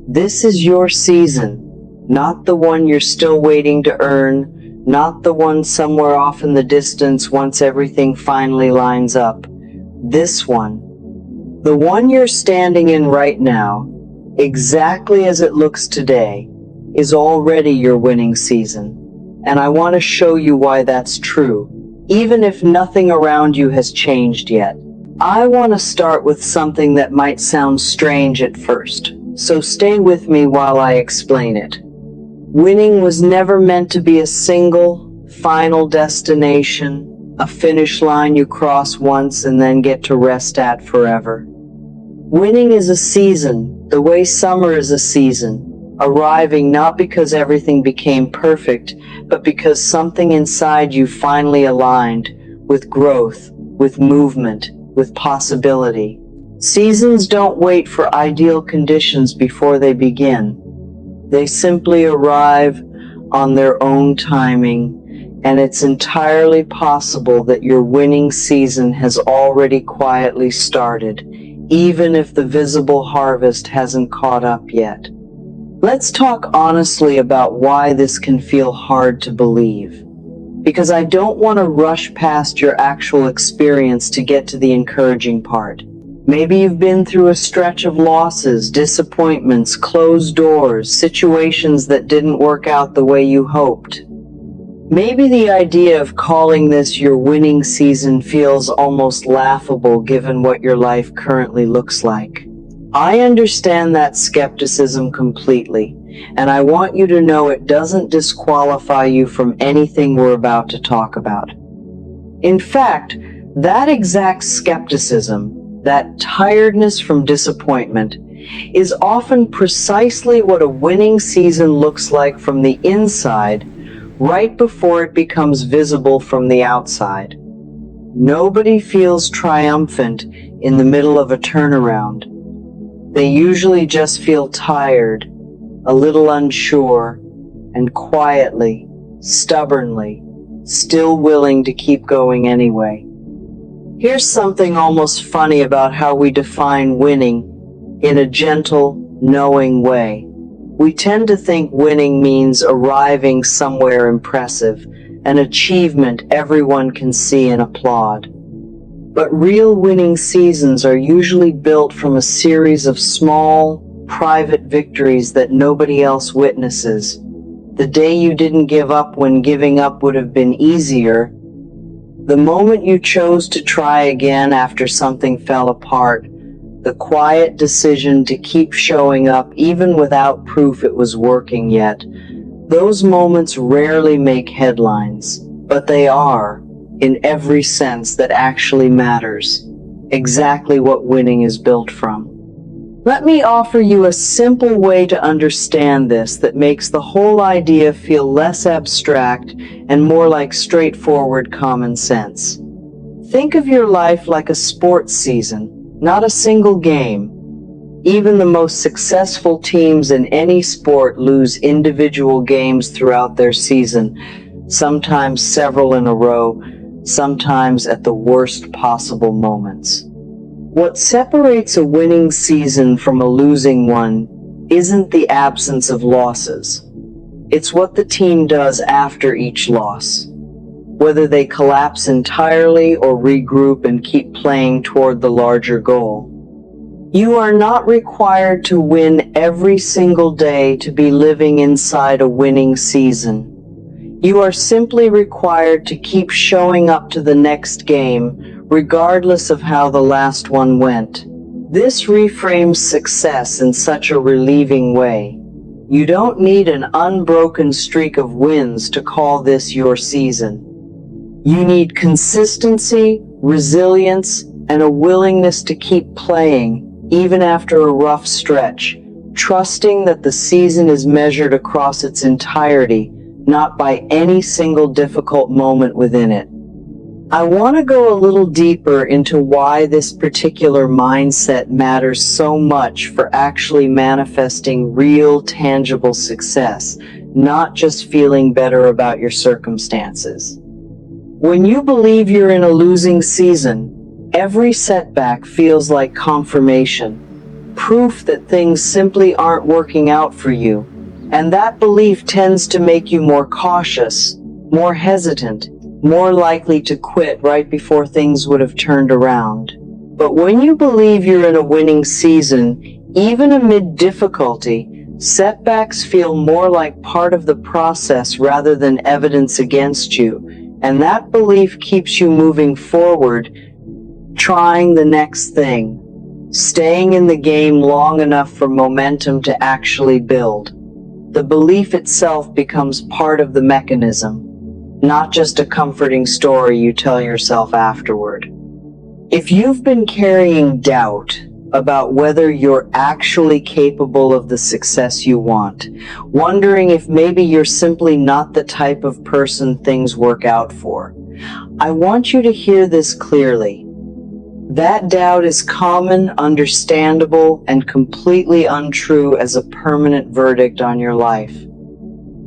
This is your season, not the one you're still waiting to earn, not the one somewhere off in the distance once everything finally lines up. This one, the one you're standing in right now, exactly as it looks today, is already your winning season. And I want to show you why that's true, even if nothing around you has changed yet. I want to start with something that might sound strange at first, so stay with me while I explain it. Winning was never meant to be a single, final destination, a finish line you cross once and then get to rest at forever. Winning is a season, the way summer is a season, arriving not because everything became perfect, but because something inside you finally aligned with growth, with movement, with possibility. Seasons don't wait for ideal conditions before they begin. They simply arrive on their own timing, and it's entirely possible that your winning season has already quietly started, even if the visible harvest hasn't caught up yet. Let's talk honestly about why this can feel hard to believe, because I don't want to rush past your actual experience to get to the encouraging part. Maybe you've been through a stretch of losses, disappointments, closed doors, situations that didn't work out the way you hoped. Maybe the idea of calling this your winning season feels almost laughable given what your life currently looks like. I understand that skepticism completely, and I want you to know it doesn't disqualify you from anything we're about to talk about. In fact, that exact skepticism, that tiredness from disappointment, is often precisely what a winning season looks like from the inside, right before it becomes visible from the outside. Nobody feels triumphant in the middle of a turnaround. They usually just feel tired, a little unsure, and quietly, stubbornly, still willing to keep going anyway. Here's something almost funny about how we define winning in a gentle, knowing way. We tend to think winning means arriving somewhere impressive, an achievement everyone can see and applaud. But real winning seasons are usually built from a series of small, private victories that nobody else witnesses. The day you didn't give up when giving up would have been easier. The moment you chose to try again after something fell apart. The quiet decision to keep showing up even without proof it was working yet. Those moments rarely make headlines, but they are, in every sense that actually matters, exactly what winning is built from. Let me offer you a simple way to understand this that makes the whole idea feel less abstract and more like straightforward common sense. Think of your life like a sports season, not a single game. Even the most successful teams in any sport lose individual games throughout their season, sometimes several in a row, sometimes at the worst possible moments. What separates a winning season from a losing one isn't the absence of losses. It's what the team does after each loss. Whether they collapse entirely or regroup and keep playing toward the larger goal. You are not required to win every single day to be living inside a winning season. You are simply required to keep showing up to the next game, regardless of how the last one went. This reframes success in such a relieving way. You don't need an unbroken streak of wins to call this your season. You need consistency, resilience, and a willingness to keep playing, even after a rough stretch, trusting that the season is measured across its entirety, not by any single difficult moment within it. I want to go a little deeper into why this particular mindset matters so much for actually manifesting real, tangible success, not just feeling better about your circumstances. When you believe you're in a losing season, every setback feels like confirmation, proof that things simply aren't working out for you. And that belief tends to make you more cautious, more hesitant, more likely to quit right before things would have turned around. But when you believe you're in a winning season, even amid difficulty, setbacks feel more like part of the process rather than evidence against you. And that belief keeps you moving forward, trying the next thing, staying in the game long enough for momentum to actually build. The belief itself becomes part of the mechanism, not just a comforting story you tell yourself afterward. If you've been carrying doubt about whether you're actually capable of the success you want, wondering if maybe you're simply not the type of person things work out for, I want you to hear this clearly. That doubt is common, understandable, and completely untrue as a permanent verdict on your life.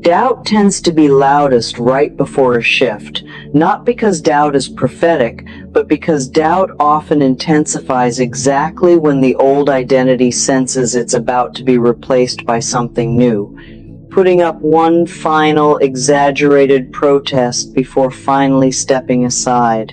Doubt tends to be loudest right before a shift, not because doubt is prophetic, but because doubt often intensifies exactly when the old identity senses it's about to be replaced by something new, putting up one final, exaggerated protest before finally stepping aside.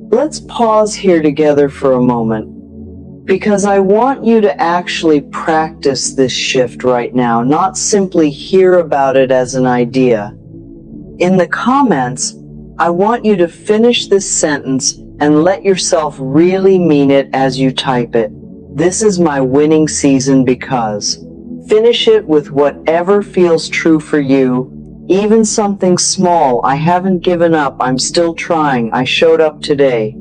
Let's pause here together for a moment, because I want you to actually practice this shift right now, not simply hear about it as an idea. In the comments, I want you to finish this sentence and let yourself really mean it as you type it. This is my winning season because. Finish it with whatever feels true for you. Even something small. I haven't given up. I'm still trying. I showed up today.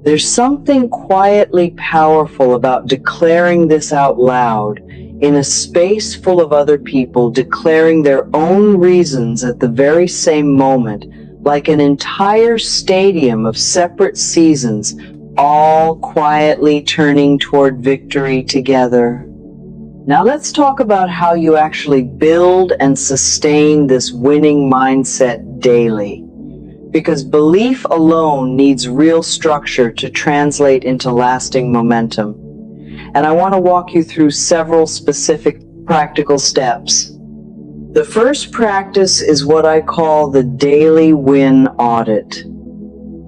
There's something quietly powerful about declaring this out loud in a space full of other people declaring their own reasons at the very same moment, like an entire stadium of separate seasons, all quietly turning toward victory together. Now let's talk about how you actually build and sustain this winning mindset daily. Because belief alone needs real structure to translate into lasting momentum. And I want to walk you through several specific practical steps. The first practice is what I call the daily win audit.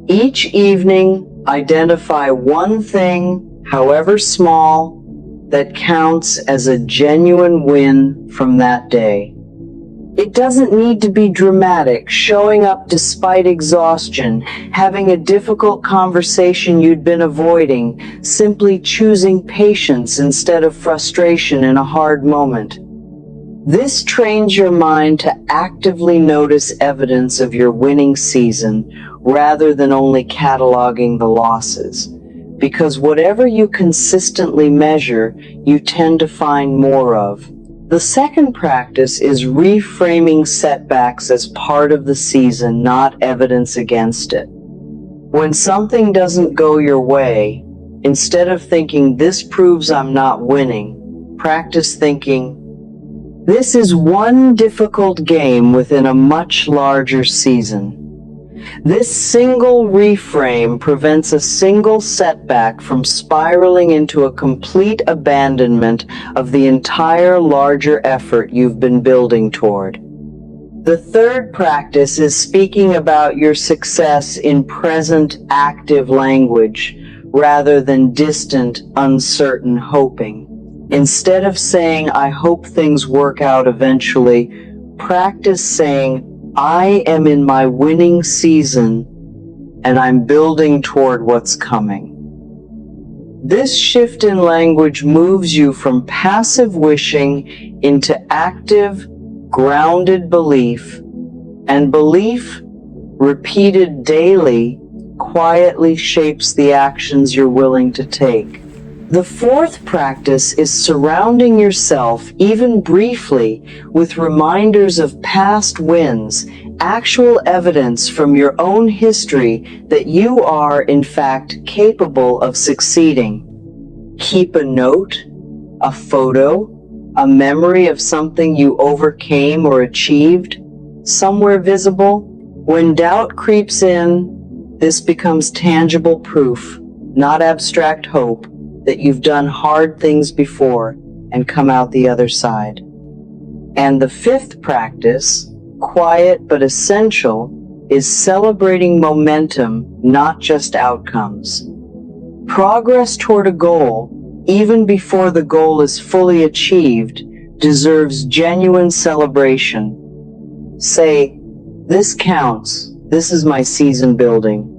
Each evening, identify one thing, however small, that counts as a genuine win from that day. It doesn't need to be dramatic, showing up despite exhaustion, having a difficult conversation you'd been avoiding, simply choosing patience instead of frustration in a hard moment. This trains your mind to actively notice evidence of your winning season rather than only cataloging the losses. Because whatever you consistently measure, you tend to find more of. The second practice is reframing setbacks as part of the season, not evidence against it. When something doesn't go your way, instead of thinking, "This proves I'm not winning," practice thinking, "This is one difficult game within a much larger season." This single reframe prevents a single setback from spiraling into a complete abandonment of the entire larger effort you've been building toward. The third practice is speaking about your success in present active language rather than distant, uncertain hoping. Instead of saying, "I hope things work out eventually," practice saying, "I am in my winning season and I'm building toward what's coming." This shift in language moves you from passive wishing into active, grounded belief, and belief, repeated daily, quietly shapes the actions you're willing to take. The fourth practice is surrounding yourself, even briefly, with reminders of past wins, actual evidence from your own history that you are, in fact, capable of succeeding. Keep a note, a photo, a memory of something you overcame or achieved, somewhere visible. When doubt creeps in, this becomes tangible proof, not abstract hope. that you've done hard things before and come out the other side. And the fifth practice, quiet but essential, is celebrating momentum, not just outcomes. Progress toward a goal, even before the goal is fully achieved, deserves genuine celebration. Say, "This counts. This is my season building."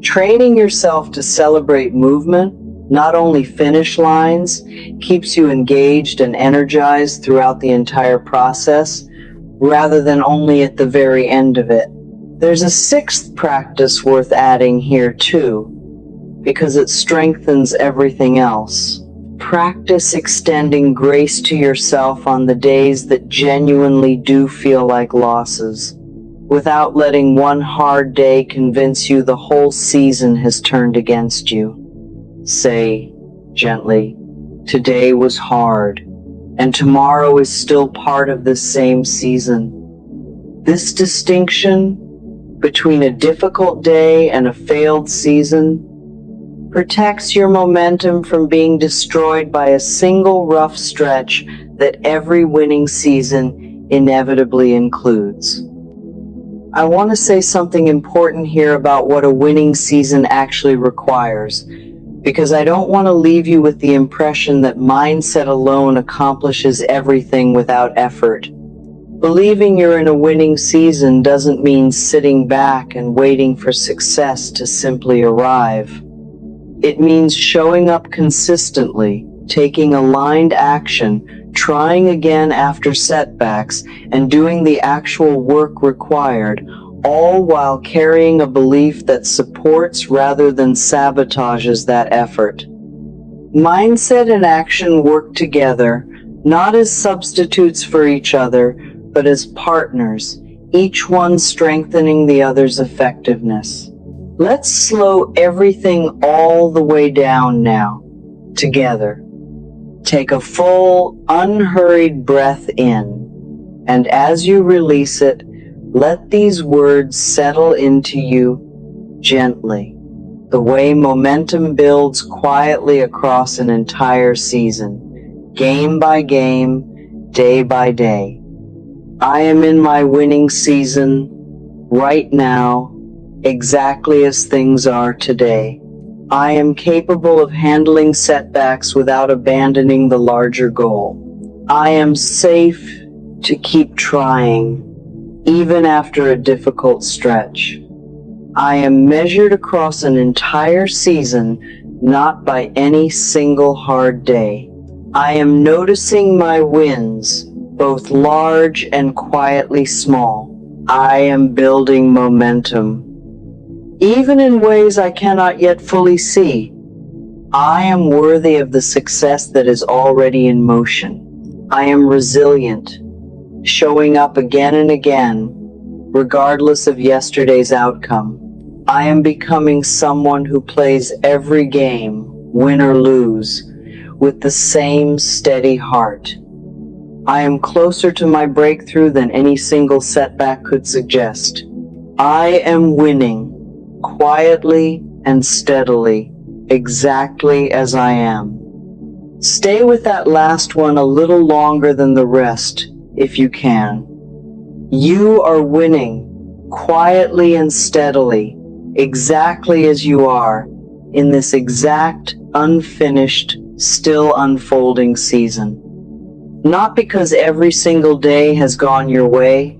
Training yourself to celebrate movement, not only finish lines, keeps you engaged and energized throughout the entire process, rather than only at the very end of it. There's a sixth practice worth adding here too, because it strengthens everything else. Practice extending grace to yourself on the days that genuinely do feel like losses, without letting one hard day convince you the whole season has turned against you. Say, gently, "Today was hard, and tomorrow is still part of this same season." This distinction between a difficult day and a failed season protects your momentum from being destroyed by a single rough stretch that every winning season inevitably includes. I want to say something important here about what a winning season actually requires, because I don't want to leave you with the impression that mindset alone accomplishes everything without effort. Believing you're in a winning season doesn't mean sitting back and waiting for success to simply arrive. It means showing up consistently, taking aligned action, trying again after setbacks, and doing the actual work required, all while carrying a belief that supports rather than sabotages that effort. Mindset and action work together, not as substitutes for each other, but as partners, each one strengthening the other's effectiveness. Let's slow everything all the way down now, together. Take a full, unhurried breath in, and as you release it, let these words settle into you gently, the way momentum builds quietly across an entire season, game by game, day by day. I am in my winning season right now, exactly as things are today. I am capable of handling setbacks without abandoning the larger goal. I am safe to keep trying, even after a difficult stretch. I am measured across an entire season, not by any single hard day. I am noticing my wins, both large and quietly small. I am building momentum, even in ways I cannot yet fully see. I am worthy of the success that is already in motion. I am resilient, showing up again and again, regardless of yesterday's outcome. I am becoming someone who plays every game, win or lose, with the same steady heart. I am closer to my breakthrough than any single setback could suggest. I am winning, quietly and steadily, exactly as I am. Stay with that last one a little longer than the rest, if you can. You are winning, quietly and steadily, exactly as you are, in this exact, unfinished, still unfolding season. Not because every single day has gone your way,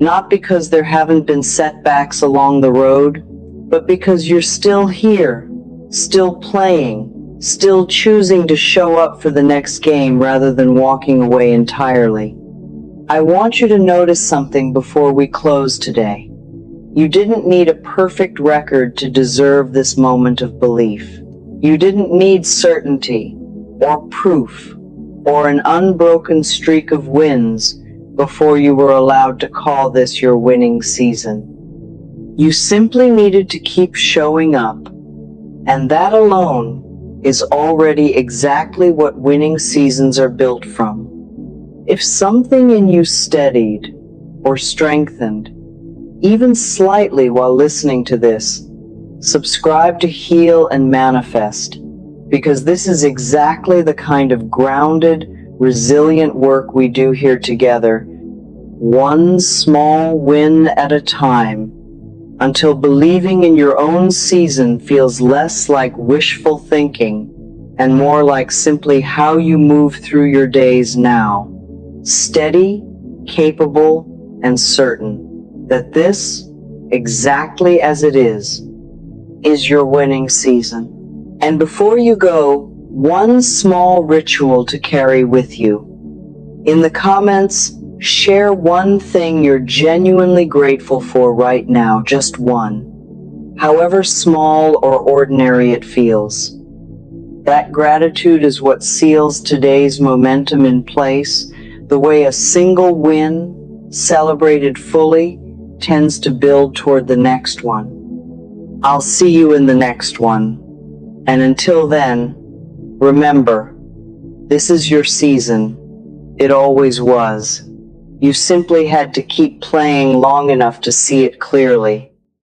not because there haven't been setbacks along the road, but because you're still here, still playing, still choosing to show up for the next game rather than walking away entirely. I want you to notice something before we close today. You didn't need a perfect record to deserve this moment of belief. You didn't need certainty, or proof, or an unbroken streak of wins before you were allowed to call this your winning season. You simply needed to keep showing up, and that alone is already exactly what winning seasons are built from. If something in you steadied or strengthened, even slightly while listening to this, subscribe to Heal and Manifest, because this is exactly the kind of grounded, resilient work we do here together, one small win at a time, until believing in your own season feels less like wishful thinking and more like simply how you move through your days now, steady, capable, and certain that this, exactly as it is your winning season. And before you go, one small ritual to carry with you. In the comments, share one thing you're genuinely grateful for right now, just one, however small or ordinary it feels. That gratitude is what seals today's momentum in place, the way a single win, celebrated fully, tends to build toward the next one. I'll see you in the next one. And until then, remember, this is your season. It always was. You simply had to keep playing long enough to see it clearly.